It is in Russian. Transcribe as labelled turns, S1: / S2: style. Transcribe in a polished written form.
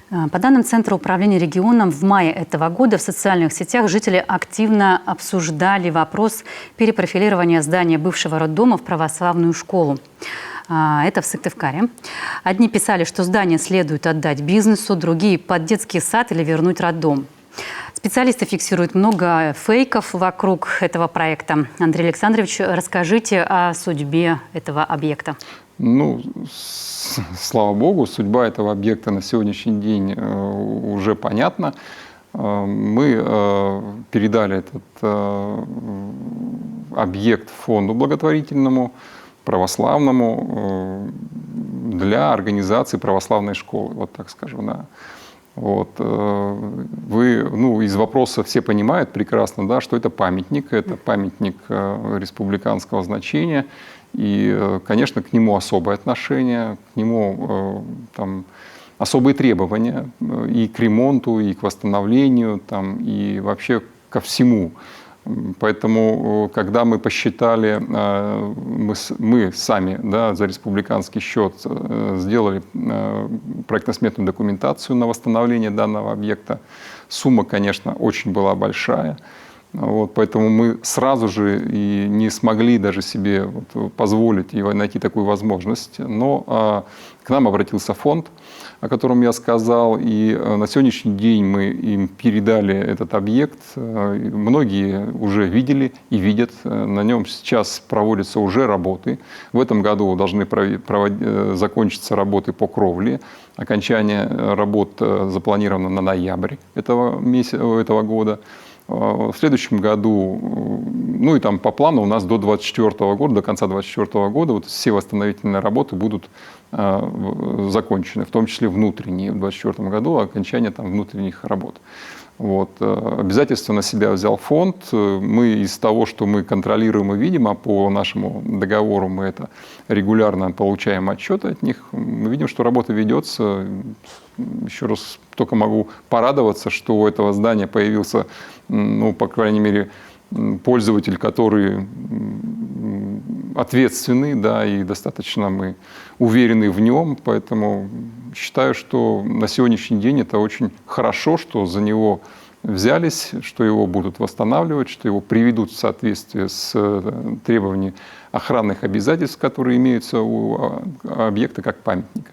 S1: По данным Центра управления регионом, в мае этого года в социальных сетях жители активно обсуждали вопрос перепрофилирования здания бывшего роддома в православную школу. Это в Сыктывкаре. Одни писали, что здание следует отдать бизнесу, другие – под детский сад или вернуть роддом. Специалисты фиксируют много фейков вокруг этого проекта. Андрей Александрович, расскажите о судьбе этого объекта.
S2: Ну, слава богу, судьба этого объекта на сегодняшний день уже понятна. Мы передали этот объект фонду благотворительному, православному, для организации православной школы, вот так скажу, да. Вот. Вы, из вопроса все понимают прекрасно, да, что это памятник республиканского значения. И, конечно, к нему особое отношение, к нему там особые требования и к ремонту, и к восстановлению, там, и вообще ко всему. Поэтому, когда мы посчитали, мы сами, да, за республиканский счет сделали проектно-сметную документацию на восстановление данного объекта, сумма, конечно, очень была большая. Вот, поэтому мы сразу же и не смогли даже себе позволить и найти такую возможность. Но к нам обратился фонд, о котором я сказал, и на сегодняшний день мы им передали этот объект. Многие уже видели и видят. На нем сейчас проводятся уже работы. В этом году должны закончиться работы по кровле. Окончание работ запланировано на ноябрь этого года. В следующем году, ну и там по плану у нас до 2024 года, до конца 2024 года вот все восстановительные работы будут закончены, в том числе внутренние. В 2024 году окончание там внутренних работ. Вот. Обязательство на себя взял фонд. Мы из того, что мы контролируем и видим, а по нашему договору мы это регулярно получаем отчеты от них, мы видим, что работа ведется. Еще раз только могу порадоваться, что у этого здания появился, ну, по крайней мере, пользователь, который ответственный, да, и достаточно мы уверены в нем. Поэтому считаю, что на сегодняшний день это очень хорошо, что за него взялись, что его будут восстанавливать, что его приведут в соответствие с требованиями охранных обязательств, которые имеются у объекта как памятника.